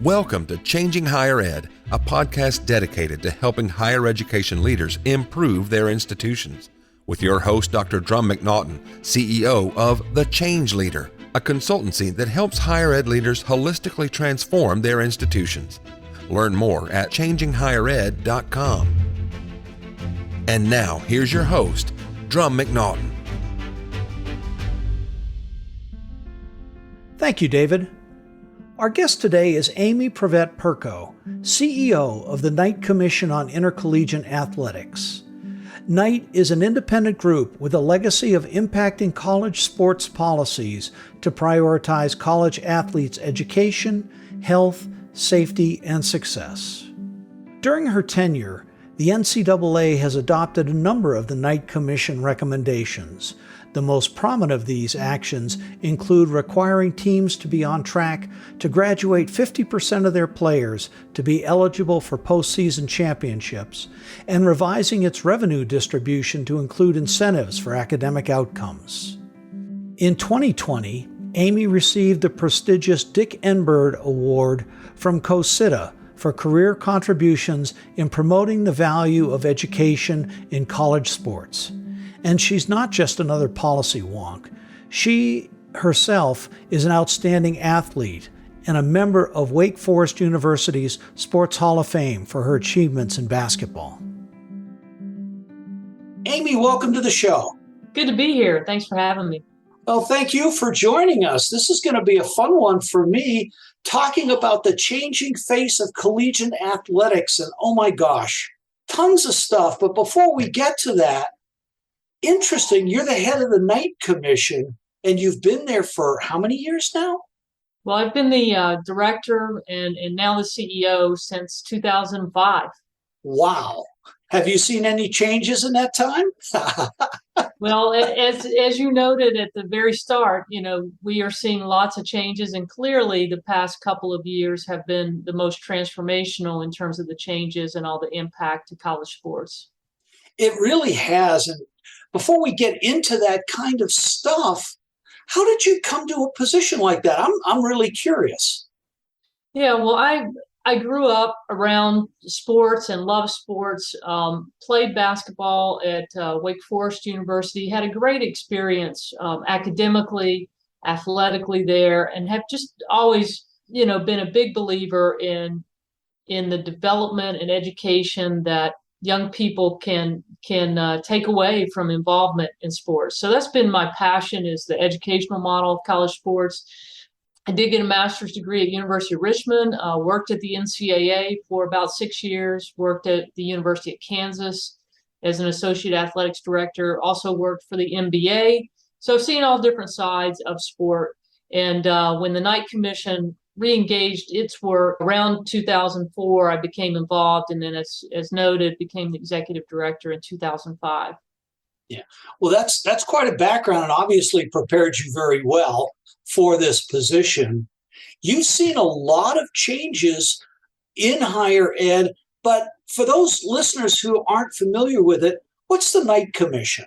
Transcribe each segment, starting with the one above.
Welcome to Changing Higher Ed, a podcast dedicated to helping higher education leaders improve their institutions. With your host, Dr. Drumm McNaughton, CEO of The Change Leader, a consultancy that helps higher ed leaders holistically transform their institutions. Learn more at changinghighered.com. And now, here's your host, Drumm McNaughton. Thank you, David. Our guest today is Amy Privette Perko, CEO of the Knight Commission on Intercollegiate Athletics. Knight is an independent group with a legacy of impacting college sports policies to prioritize college athletes' education, health, safety, and success. During her tenure, the NCAA has adopted a number of the Knight Commission recommendations. The most prominent of these actions include requiring teams to be on track to graduate 50% of their players to be eligible for postseason championships, and revising its revenue distribution to include incentives for academic outcomes. In 2020, Amy received the prestigious Dick Enberg Award from COSITA for career contributions in promoting the value of education in college sports. And she's not just another policy wonk. She herself is an outstanding athlete and a member of Wake Forest University's Sports Hall of Fame for her achievements in basketball. Amy, welcome to the show. Good to be here. Thanks for having me. Well, thank you for joining us. This is going to be a fun one for me, talking about the changing face of collegiate athletics. And oh my gosh, tons of stuff. But before we get to that, interesting, you're the head of the Knight Commission, and you've been there for how many years now? Well, I've been the director and now the CEO since 2005. Wow. Have you seen any changes in that time? Well, as you noted at the very start, we are seeing lots of changes, and clearly the past couple of years have been the most transformational in terms of the changes and all the impact to college sports. It really has. And before we get into that kind of stuff, how did you come to a position like that? I'm really curious. Yeah, well, I grew up around sports and loved sports, played basketball at Wake Forest University, had a great experience academically, athletically there, and have just always, been a big believer in the development and education that young people can take away from involvement in sports. So that's been my passion, is the educational model of college sports. I did get a master's degree at University of Richmond, worked at the Ncaa for about 6 years, worked at the University of Kansas as an associate athletics director, also worked for the NBA. So I've seen all different sides of sport. And when the Knight Commission re-engaged its work around 2004, I became involved, and then as noted, became the executive director in 2005. Yeah, well, that's quite a background, and obviously prepared you very well for this position. You've seen a lot of changes in higher ed, but for those listeners who aren't familiar with it, what's the Knight Commission?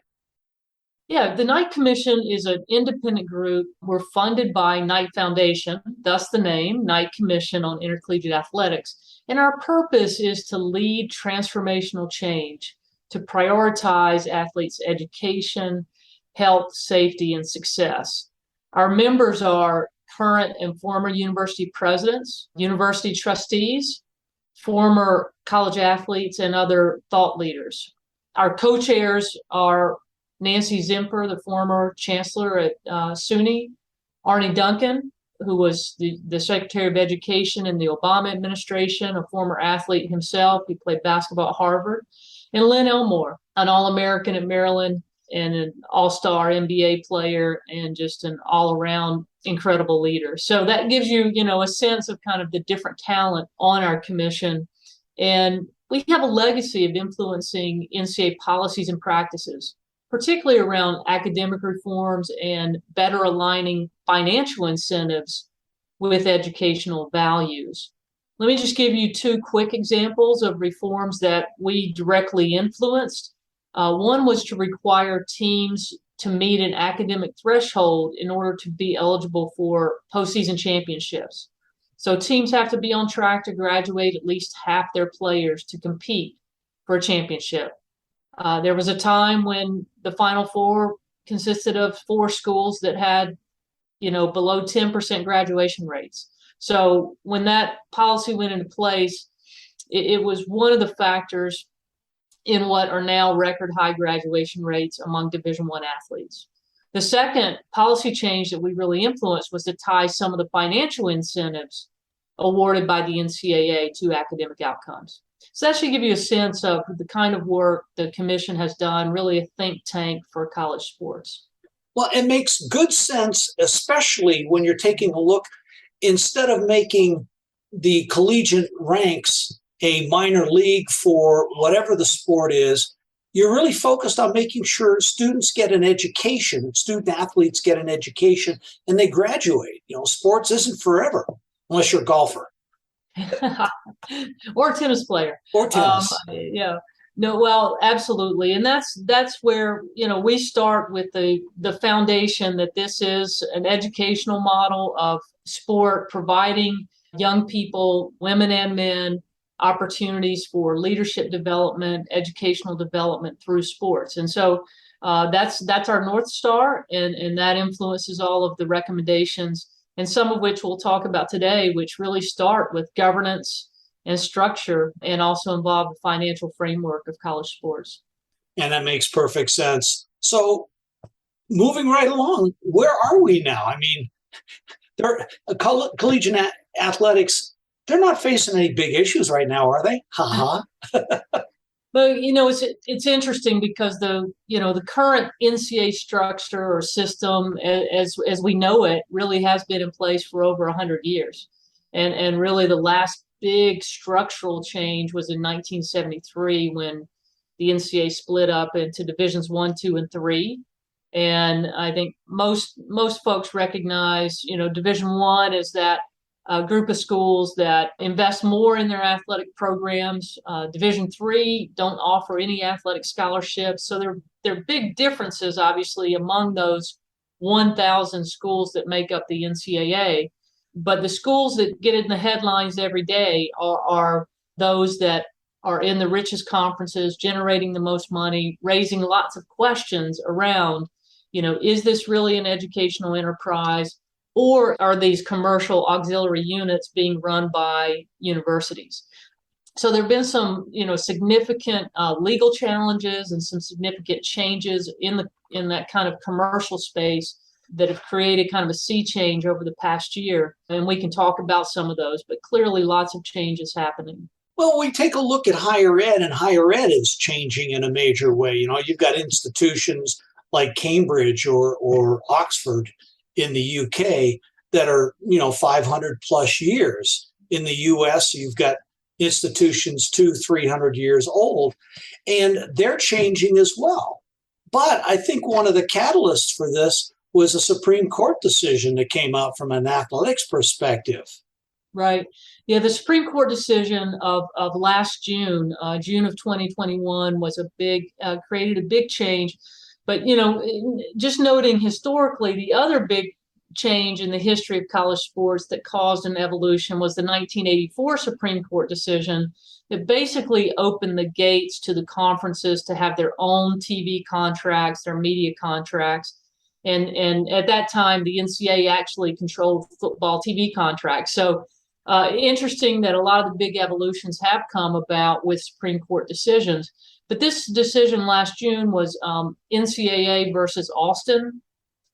Yeah, the Knight Commission is an independent group. We're funded by Knight Foundation, thus the name, Knight Commission on Intercollegiate Athletics. And our purpose is to lead transformational change, to prioritize athletes' education, health, safety, and success. Our members are current and former university presidents, university trustees, former college athletes, and other thought leaders. Our co-chairs are Nancy Zimpher, the former chancellor at SUNY, Arne Duncan, who was the Secretary of Education in the Obama administration, a former athlete himself. He played basketball at Harvard, and Lynn Elmore, an All-American at Maryland and an all-star NBA player and just an all-around incredible leader. So that gives you, a sense of kind of the different talent on our commission. And we have a legacy of influencing NCAA policies and practices, particularly around academic reforms and better aligning financial incentives with educational values. Let me just give you two quick examples of reforms that we directly influenced. One was to require teams to meet an academic threshold in order to be eligible for postseason championships. So teams have to be on track to graduate at least half their players to compete for a championship. There was a time when the Final Four consisted of 4 schools that had, below 10% graduation rates. So when that policy went into place, it was one of the factors in what are now record high graduation rates among Division I athletes. The second policy change that we really influenced was to tie some of the financial incentives awarded by the NCAA to academic outcomes. So that should give you a sense of the kind of work the commission has done, really a think tank for college sports. Well, it makes good sense, especially when you're taking a look, instead of making the collegiate ranks a minor league for whatever the sport is, you're really focused on making sure students get an education, student athletes get an education, and they graduate. Sports isn't forever unless you're a golfer. Or a tennis player. Or tennis. Yeah. No, well, absolutely. And that's where, we start with the foundation that this is an educational model of sport, providing young people, women and men, opportunities for leadership development, educational development through sports. And so that's our North Star, and that influences all of the recommendations, and some of which we'll talk about today, which really start with governance and structure and also involve the financial framework of college sports. And that makes perfect sense. So moving right along, where are we now? I mean, collegiate athletics, they're not facing any big issues right now, are they? Ha ha. But it's interesting because the current NCAA structure or system as we know it really has been in place for over 100 years, and really the last big structural change was in 1973 when the NCAA split up into divisions 1, 2, and 3. And I think most folks recognize, Division I is that group of schools that invest more in their athletic programs. Division III don't offer any athletic scholarships. So there are big differences, obviously, among those 1,000 schools that make up the NCAA. But the schools that get in the headlines every day are those that are in the richest conferences, generating the most money, raising lots of questions around, is this really an educational enterprise? Or are these commercial auxiliary units being run by universities? So there have been some, significant legal challenges and some significant changes in that kind of commercial space that have created kind of a sea change over the past year. And we can talk about some of those, but clearly lots of changes happening. Well, we take a look at higher ed, and higher ed is changing in a major way. You've got institutions like Cambridge or Oxford in the UK that are, 500 plus years. In the US, you've got institutions 200-300 years old, and they're changing as well. But I think one of the catalysts for this was a Supreme Court decision that came out from an athletics perspective. Right. Yeah, the Supreme Court decision of last June, June of 2021, was created a big change. But, just noting historically, the other big change in the history of college sports that caused an evolution was the 1984 Supreme Court decision that basically opened the gates to the conferences to have their own TV contracts, their media contracts. And at that time, the NCAA actually controlled football TV contracts. So interesting that a lot of the big evolutions have come about with Supreme Court decisions. But this decision last June was NCAA versus Austin.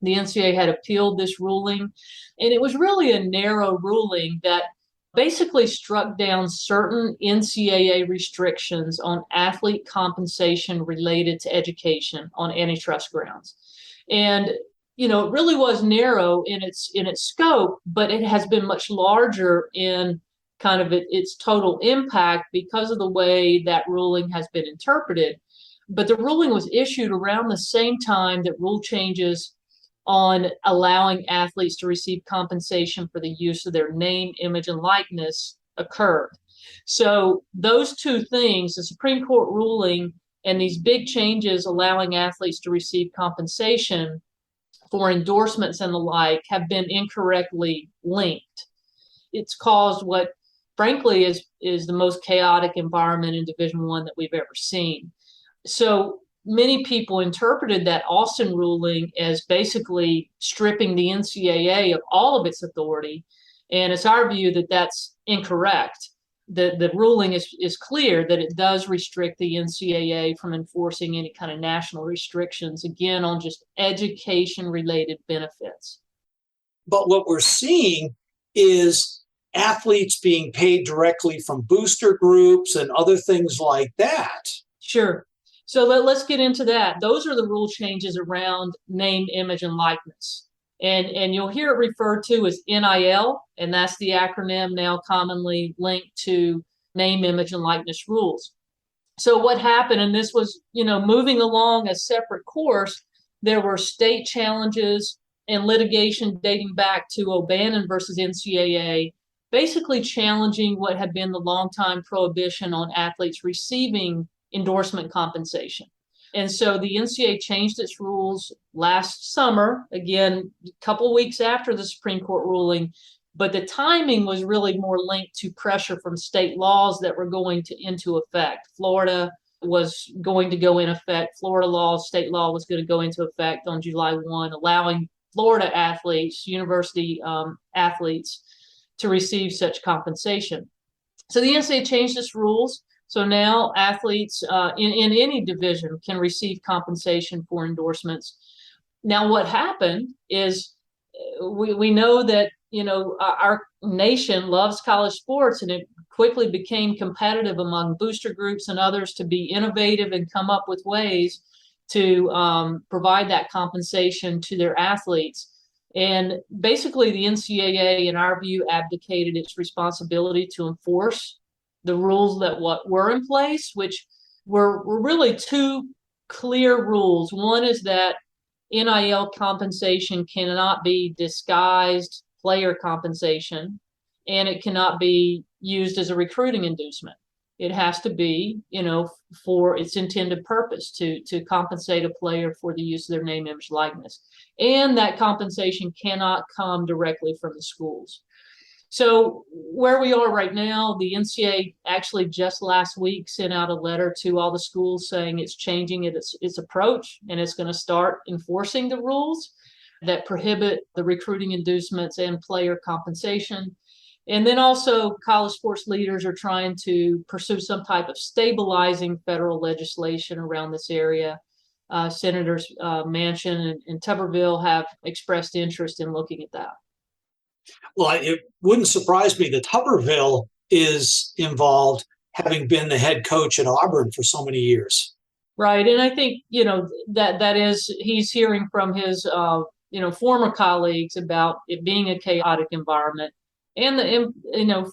The NCAA had appealed this ruling, and it was really a narrow ruling that basically struck down certain NCAA restrictions on athlete compensation related to education on antitrust grounds. And, it really was narrow in its scope, but it has been much larger in kind of its total impact because of the way that ruling has been interpreted. But the ruling was issued around the same time that rule changes on allowing athletes to receive compensation for the use of their name, image, and likeness occurred. So those two things, the Supreme Court ruling and these big changes allowing athletes to receive compensation for endorsements and the like, have been incorrectly linked. it's caused what frankly is the most chaotic environment in Division I that we've ever seen. So many people interpreted that Austin ruling as basically stripping the NCAA of all of its authority. And it's our view that that's incorrect. The ruling is clear that it does restrict the NCAA from enforcing any kind of national restrictions, again, on just education-related benefits. But what we're seeing is athletes being paid directly from booster groups and other things like that. Sure. So let's get into that. Those are the rule changes around name, image, and likeness. And you'll hear it referred to as NIL, and that's the acronym now commonly linked to name, image, and likeness rules. So what happened, and this was, moving along a separate course, there were state challenges and litigation dating back to O'Bannon versus NCAA, basically challenging what had been the longtime prohibition on athletes receiving endorsement compensation. And so the NCAA changed its rules last summer, again, a couple weeks after the Supreme Court ruling, but the timing was really more linked to pressure from state laws that were going into effect. Florida was going to go in effect. Florida law, state law was going to go into effect on July 1, allowing Florida athletes, university athletes, to receive such compensation. So the NCAA changed its rules. So now athletes in any division can receive compensation for endorsements. Now, what happened is we know that, our nation loves college sports, and it quickly became competitive among booster groups and others to be innovative and come up with ways to provide that compensation to their athletes. And basically, the NCAA, in our view, abdicated its responsibility to enforce the rules that were in place, which were really two clear rules. One is that NIL compensation cannot be disguised player compensation, and it cannot be used as a recruiting inducement. It has to be, for its intended purpose, to compensate a player for the use of their name, image, likeness. And that compensation cannot come directly from the schools. So where we are right now, the NCAA actually just last week sent out a letter to all the schools saying it's changing its approach, and it's going to start enforcing the rules that prohibit the recruiting inducements and player compensation. And then also college sports leaders are trying to pursue some type of stabilizing federal legislation around this area. Senators Manchin and Tuberville have expressed interest in looking at that. Well, it wouldn't surprise me that Tuberville is involved, having been the head coach at Auburn for so many years. Right. And I think, that is, he's hearing from his, former colleagues about it being a chaotic environment. And,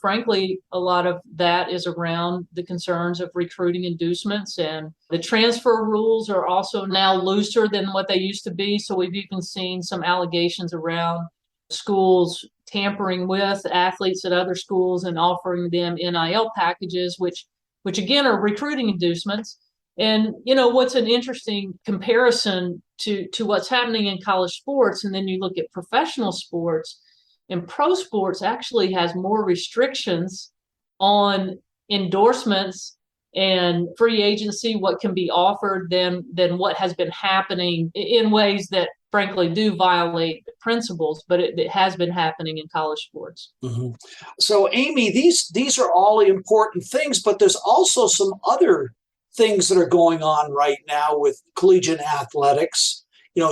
frankly, a lot of that is around the concerns of recruiting inducements, and the transfer rules are also now looser than what they used to be. So we've even seen some allegations around schools tampering with athletes at other schools and offering them NIL packages, which again are recruiting inducements. And, what's an interesting comparison to what's happening in college sports, and then you look at professional sports, and pro sports actually has more restrictions on endorsements and free agency, what can be offered than what has been happening in ways that frankly do violate the principles, but it has been happening in college sports. Mm-hmm. So Amy, these are all important things, but there's also some other things that are going on right now with collegiate athletics,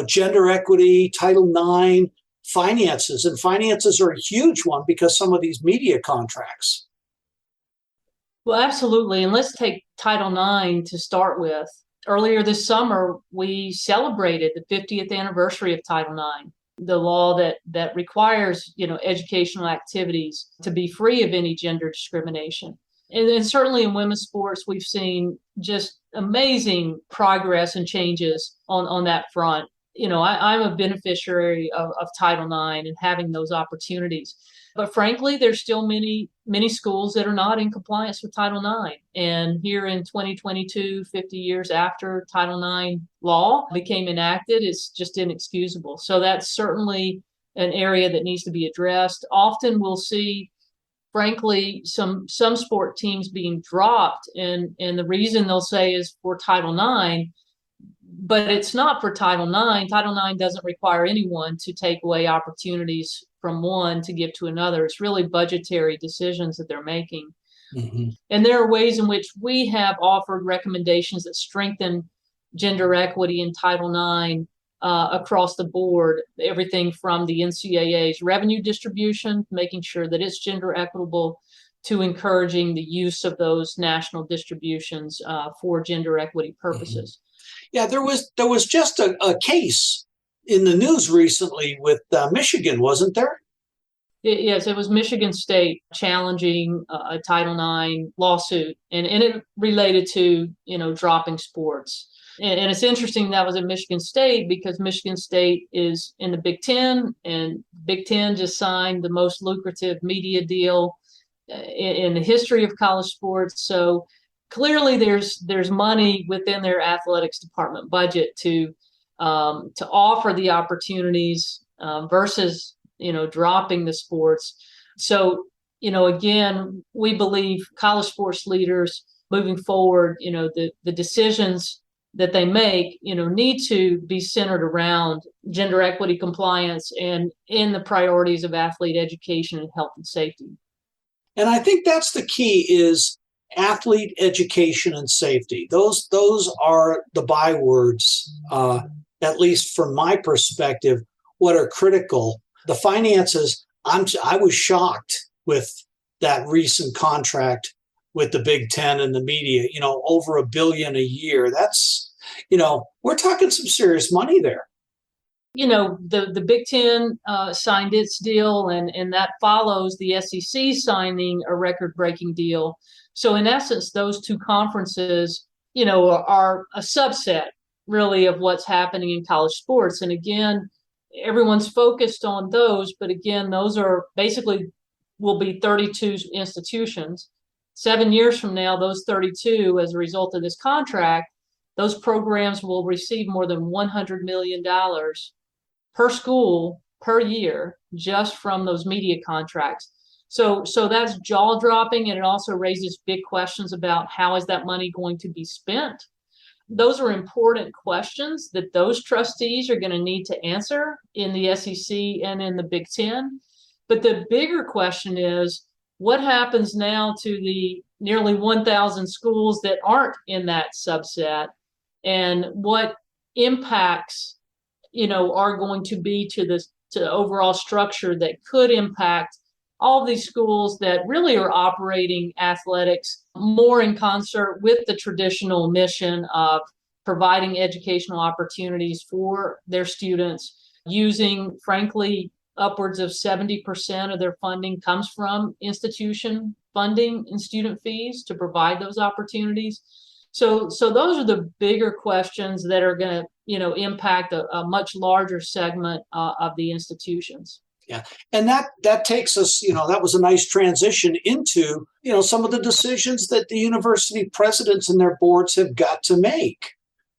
gender equity, Title IX, finances. And finances are a huge one because some of these media contracts. Well, absolutely. And let's take Title IX to start with. Earlier this summer, we celebrated the 50th anniversary of Title IX, the law that requires, educational activities to be free of any gender discrimination. And certainly in women's sports, we've seen just amazing progress and changes on that front. I'm a beneficiary of Title IX and having those opportunities. But frankly, there's still many schools that are not in compliance with Title IX. And here in 2022, 50 years after Title IX law became enacted, it's just inexcusable. So that's certainly an area that needs to be addressed. Often we'll see frankly, some sport teams being dropped. And the reason they'll say is for Title IX, but it's not for Title IX. Title IX doesn't require anyone to take away opportunities from one to give to another. It's really budgetary decisions that they're making. Mm-hmm. And there are ways in which we have offered recommendations that strengthen gender equity in Title IX across the board, everything from the NCAA's revenue distribution, making sure that it's gender equitable, to encouraging the use of those national distributions for gender equity purposes. Mm-hmm. Yeah, there was just a case in the news recently with Michigan, wasn't there? Yes, it was Michigan State challenging a Title IX lawsuit, and it related to, dropping sports. And it's interesting that was at Michigan State because Michigan State is in the Big Ten, and Big Ten just signed the most lucrative media deal in the history of college sports. So clearly there's money within their athletics department budget to offer the opportunities versus dropping the sports. So again, we believe college sports leaders moving forward, the decisions that they make, need to be centered around gender equity compliance and in the priorities of athlete education and health and safety. And I think that's the key, is athlete education and safety. Those are the bywords, at least from my perspective, what are critical. The finances, I was shocked with that recent contract with the Big Ten and the media, over $1 billion a year. That's, we're talking some serious money there. The Big Ten signed its deal, and that follows the SEC signing a record-breaking deal. So in essence, those two conferences, are a subset really of what's happening in college sports. And again, everyone's focused on those, but again, those are basically will be 32 institutions. 7 years from now, those 32, as a result of this contract, those programs will receive more than $100 million per school per year just from those media contracts. So that's jaw-dropping, and it also raises big questions about how is that money going to be spent. Those are important questions that those trustees are going to need to answer in the SEC and in the Big Ten. But the bigger question is, what happens now to the nearly 1,000 schools that aren't in that subset, and what impacts, are going to be to the overall structure that could impact all of these schools that really are operating athletics more in concert with the traditional mission of providing educational opportunities for their students, using, frankly, upwards of 70% of their funding comes from institution funding and student fees to provide those opportunities. So those are the bigger questions that are going to, impact a much larger segment of the institutions. Yeah. And that takes us, that was a nice transition into, some of the decisions that the university presidents and their boards have got to make.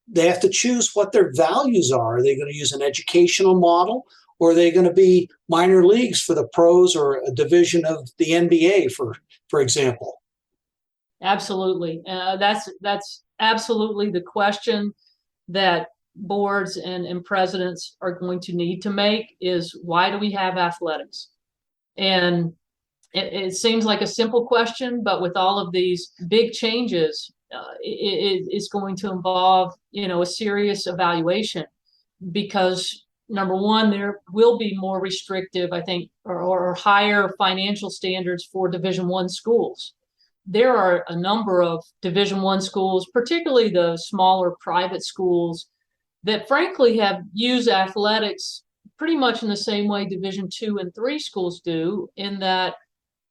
They have to choose what their values are. Are they going to use an educational model, or are they going to be minor leagues for the pros, or a division of the NBA, for example? Absolutely. That's absolutely the question that boards and presidents are going to need to make, is why do we have athletics? And it seems like a simple question, but with all of these big changes, it's going to involve, a serious evaluation, because number one, there will be more restrictive, I think, or higher financial standards for Division I schools. There are a number of Division I schools, particularly the smaller private schools, that frankly have used athletics pretty much in the same way Division II and III schools do, in that,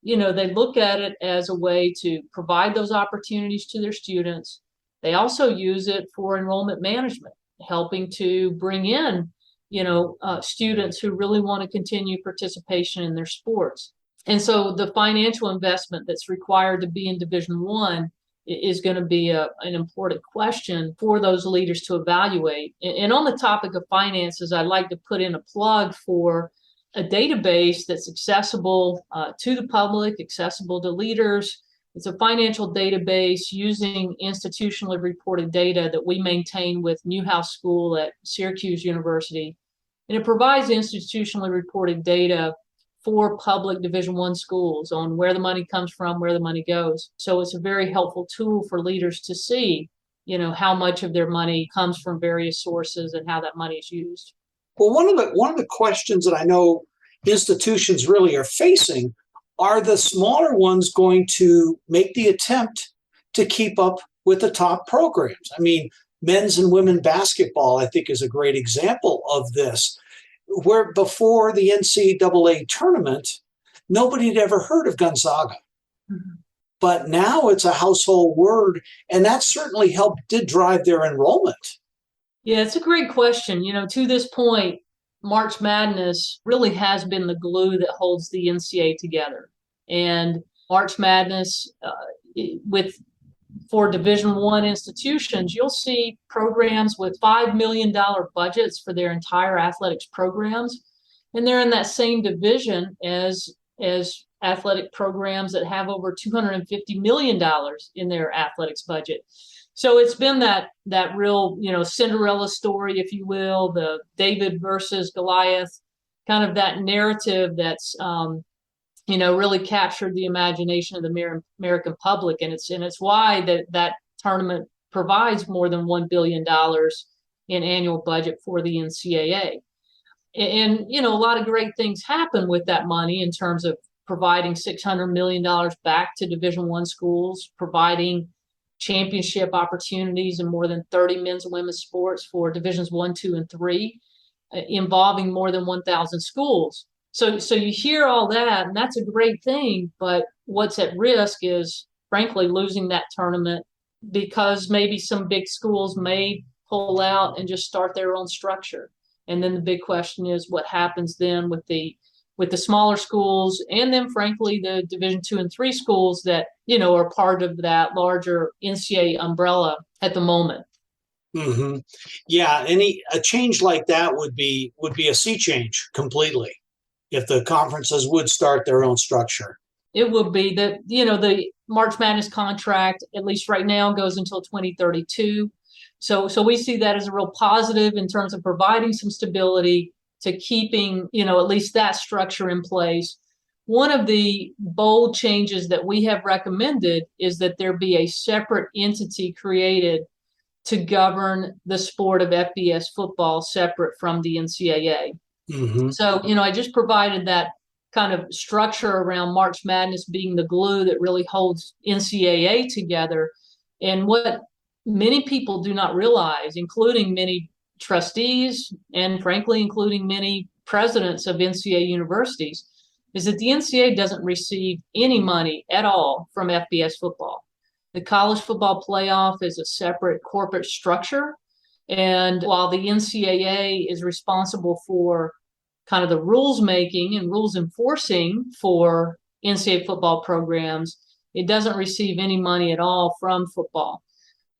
they look at it as a way to provide those opportunities to their students. They also use it for enrollment management, helping to bring in, students who really want to continue participation in their sports. And so the financial investment that's required to be in Division I is going to be an important question for those leaders to evaluate. And on the topic of finances, I'd like to put in a plug for a database that's accessible to the public, accessible to leaders. It's a financial database using institutionally reported data that we maintain with Newhouse School at Syracuse University. And it provides institutionally reported data for public Division I schools on where the money comes from, where the money goes. So it's a very helpful tool for leaders to see, how much of their money comes from various sources and how that money is used. Well, one of the questions that I know institutions really are facing are the smaller ones going to make the attempt to keep up with the top programs? I mean, men's and women's basketball, I think, is a great example of this, where before the NCAA tournament, nobody had ever heard of Gonzaga. Mm-hmm. But now it's a household word, and that certainly did drive their enrollment. Yeah, it's a great question. To this point, March Madness really has been the glue that holds the NCAA together. And March Madness, for Division I institutions, you'll see programs with $5 million budgets for their entire athletics programs. And they're in that same division as athletic programs that have over $250 million in their athletics budget. So it's been that real, Cinderella story, if you will, the David versus Goliath, kind of that narrative that's, really captured the imagination of the American public. And it's why that tournament provides more than $1 billion in annual budget for the NCAA. And, a lot of great things happen with that money in terms of providing $600 million back to Division I schools, providing championship opportunities in more than 30 men's and women's sports for Divisions I, II, and III, involving more than 1,000 schools. So you hear all that, and that's a great thing, but what's at risk is, frankly, losing that tournament because maybe some big schools may pull out and just start their own structure. And then the big question is what happens then with the smaller schools, and then, frankly, the Division II and III schools that, are part of that larger NCAA umbrella at the moment. Mm-hmm. Yeah, a change like that would be a sea change completely if the conferences would start their own structure. It would be that, the March Madness contract, at least right now, goes until 2032. So we see that as a real positive in terms of providing some stability to keeping, at least that structure in place. One of the bold changes that we have recommended is that there be a separate entity created to govern the sport of FBS football separate from the NCAA. Mm-hmm. So, I just provided that kind of structure around March Madness being the glue that really holds NCAA together. And what many people do not realize, including many trustees and, frankly, including many presidents of NCAA universities, is that the NCAA doesn't receive any money at all from FBS football. The college football playoff is a separate corporate structure. And while the NCAA is responsible for kind of the rules making and rules enforcing for NCAA football programs, it doesn't receive any money at all from football.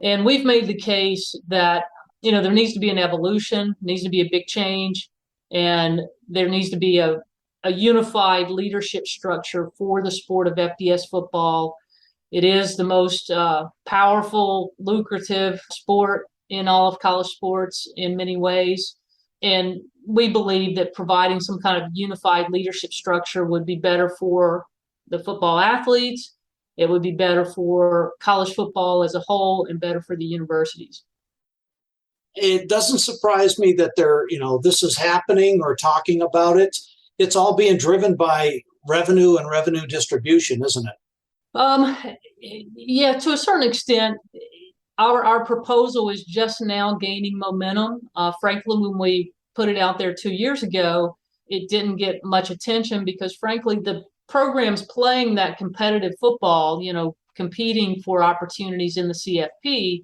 And we've made the case that, there needs to be an evolution, needs to be a big change, and there needs to be a unified leadership structure for the sport of FBS football. It is the most powerful, lucrative sport in all of college sports in many ways. And we believe that providing some kind of unified leadership structure would be better for the football athletes. It would be better for college football as a whole and better for the universities. It doesn't surprise me that this is happening or talking about it. It's all being driven by revenue and revenue distribution, isn't it? Yeah, to a certain extent. Our proposal is just now gaining momentum. Frankly, when we put it out there 2 years ago, it didn't get much attention because, frankly, the programs playing that competitive football, competing for opportunities in the CFP,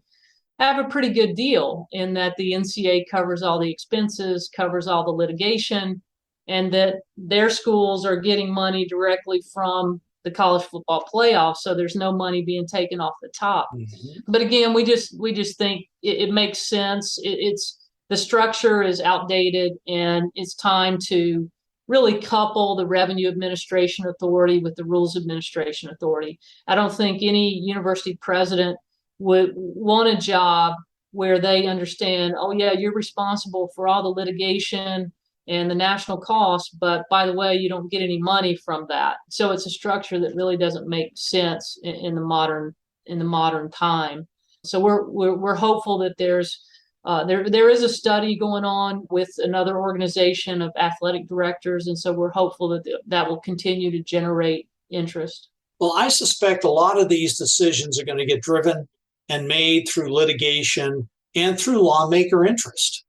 have a pretty good deal in that the NCAA covers all the expenses, covers all the litigation, and that their schools are getting money directly from the college football playoff, so there's no money being taken off the top. Mm-hmm. But again, we just think it makes sense. It's the structure is outdated, and it's time to really couple the Revenue Administration Authority with the Rules Administration Authority. I don't think any university president would want a job where they understand, oh yeah, you're responsible for all the litigation and the national costs, but by the way, you don't get any money from that. So it's a structure that really doesn't make sense in the modern time. So we're hopeful that there is a study going on with another organization of athletic directors, and so we're hopeful that that will continue to generate interest. Well, I suspect a lot of these decisions are going to get driven and made through litigation and through lawmaker interest.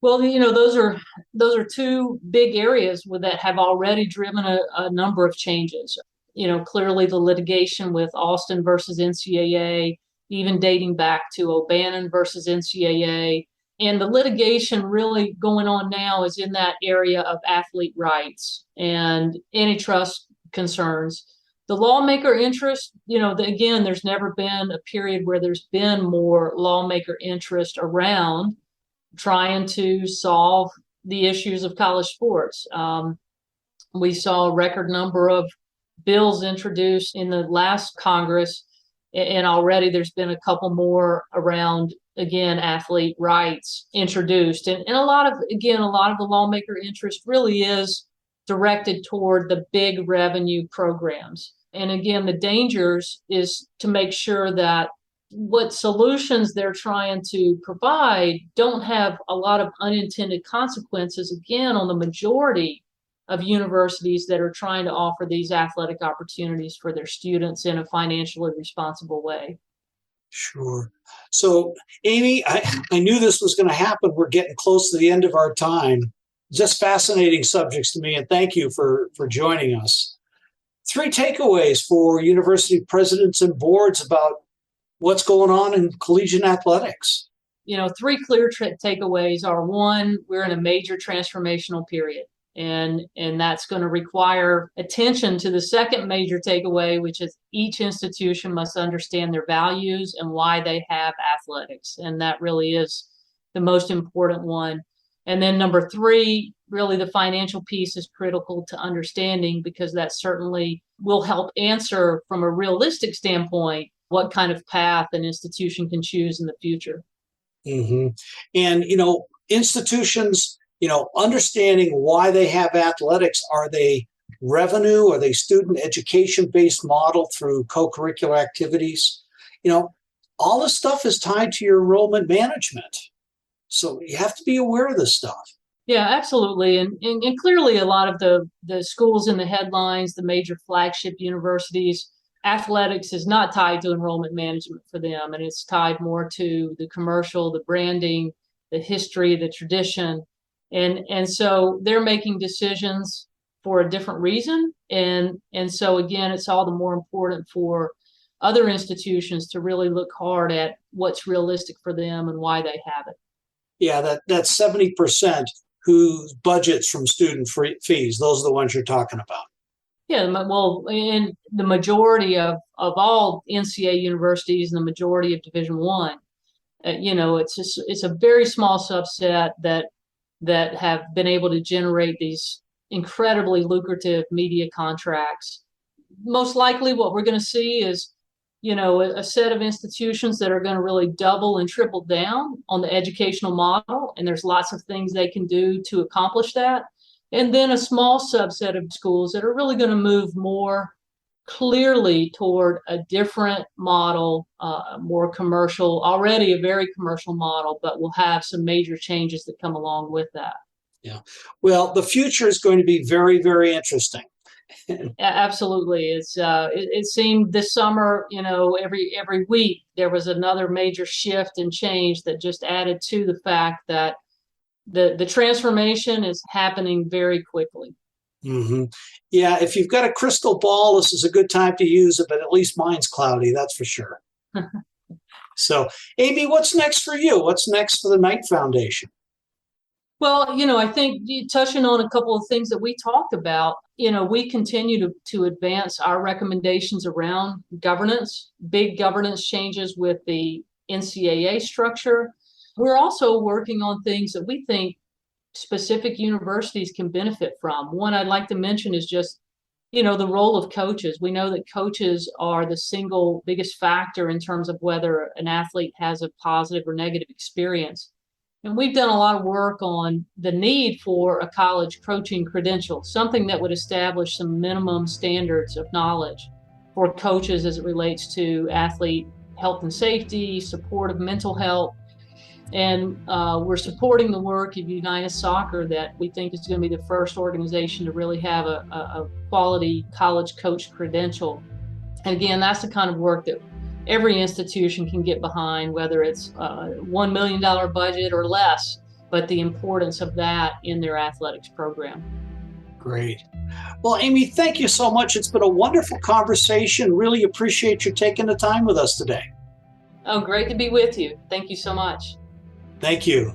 Well, those are two big areas that have already driven a number of changes. Clearly the litigation with Alston versus Ncaa, even dating back to O'Bannon versus Ncaa. And the litigation really going on now is in that area of athlete rights and antitrust concerns. The lawmaker interest, again, there's never been a period where there's been more lawmaker interest around trying to solve the issues of college sports. We saw a record number of bills introduced in the last Congress, and already there's been a couple more around, again, athlete rights introduced. And a lot of the lawmaker interest really is directed toward the big revenue programs. And again, the dangers is to make sure that what solutions they're trying to provide don't have a lot of unintended consequences, again, on the majority of universities that are trying to offer these athletic opportunities for their students in a financially responsible way. Sure. So, Amy, I knew this was going to happen. We're getting close to the end of our time. Just fascinating subjects to me, and thank you for joining us. 3 takeaways for university presidents and boards about what's going on in collegiate athletics. 3 clear takeaways are: 1, we're in a major transformational period, and that's going to require attention to the second major takeaway, which is each institution must understand their values and why they have athletics, and that really is the most important one. And then number 3, really the financial piece is critical to understanding, because that certainly will help answer from a realistic standpoint what kind of path an institution can choose in the future. Mm-hmm. And, institutions, understanding why they have athletics, are they revenue? Are they student education-based model through co-curricular activities? All this stuff is tied to your enrollment management. So you have to be aware of this stuff. Yeah, absolutely. And clearly a lot of the schools in the headlines, the major flagship universities, athletics is not tied to enrollment management for them. And it's tied more to the commercial, the branding, the history, the tradition. And so they're making decisions for a different reason. And so again, it's all the more important for other institutions to really look hard at what's realistic for them and why they have it. Yeah, that's 70% whose budgets from student fees. Those are the ones you're talking about. Yeah, well, in the majority of all NCAA universities and the majority of Division I, it's a very small subset that have been able to generate these incredibly lucrative media contracts. Most likely what we're going to see is, a set of institutions that are going to really double and triple down on the educational model. And there's lots of things they can do to accomplish that. And then a small subset of schools that are really going to move more clearly toward a different model, more commercial, already a very commercial model, but will have some major changes that come along with that. Yeah. Well, the future is going to be very, very interesting. Absolutely. It seemed this summer, every week there was another major shift and change that just added to the fact that the transformation is happening very quickly. Mm-hmm. Yeah, if you've got a crystal ball, this is a good time to use it, but at least mine's cloudy, that's for sure. So, Amy, what's next for you? What's next for the Knight Foundation? Well, I think touching on a couple of things that we talked about, we continue to advance our recommendations around governance, big governance changes with the NCAA structure. We're also working on things that we think specific universities can benefit from. One I'd like to mention is just, the role of coaches. We know that coaches are the single biggest factor in terms of whether an athlete has a positive or negative experience. And we've done a lot of work on the need for a college coaching credential, something that would establish some minimum standards of knowledge for coaches as it relates to athlete health and safety, support of mental health. And we're supporting the work of United Soccer that we think is going to be the first organization to really have a quality college coach credential. And again, that's the kind of work that every institution can get behind, whether it's a $1 million budget or less, but the importance of that in their athletics program. Great. Well, Amy, thank you so much. It's been a wonderful conversation. Really appreciate you taking the time with us today. Oh, great to be with you. Thank you so much. Thank you.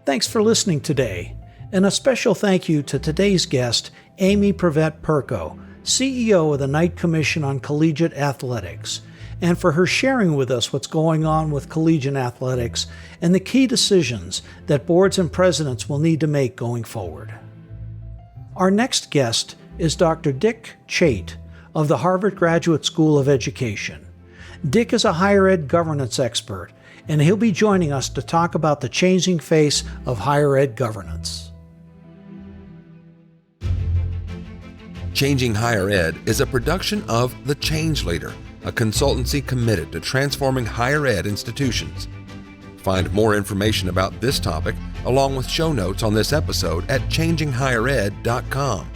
Thanks for listening today. And a special thank you to today's guest, Amy Privette Perko, CEO of the Knight Commission on Collegiate Athletics, and for her sharing with us what's going on with collegiate athletics and the key decisions that boards and presidents will need to make going forward. Our next guest is Dr. Dick Chait of the Harvard Graduate School of Education. Dick is a higher ed governance expert, and he'll be joining us to talk about the changing face of higher ed governance. Changing Higher Ed is a production of The Change Leader, a consultancy committed to transforming higher ed institutions. Find more information about this topic, along with show notes on this episode at changinghighered.com.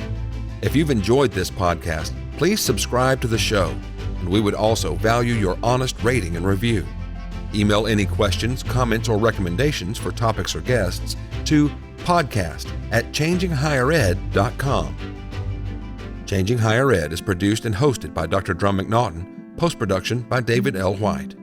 If you've enjoyed this podcast, please subscribe to the show, and we would also value your honest rating and review. Email any questions, comments, or recommendations for topics or guests to podcast@changinghighered.com. Changing Higher Ed is produced and hosted by Dr. Drumm McNaughton, post-production by David L. White.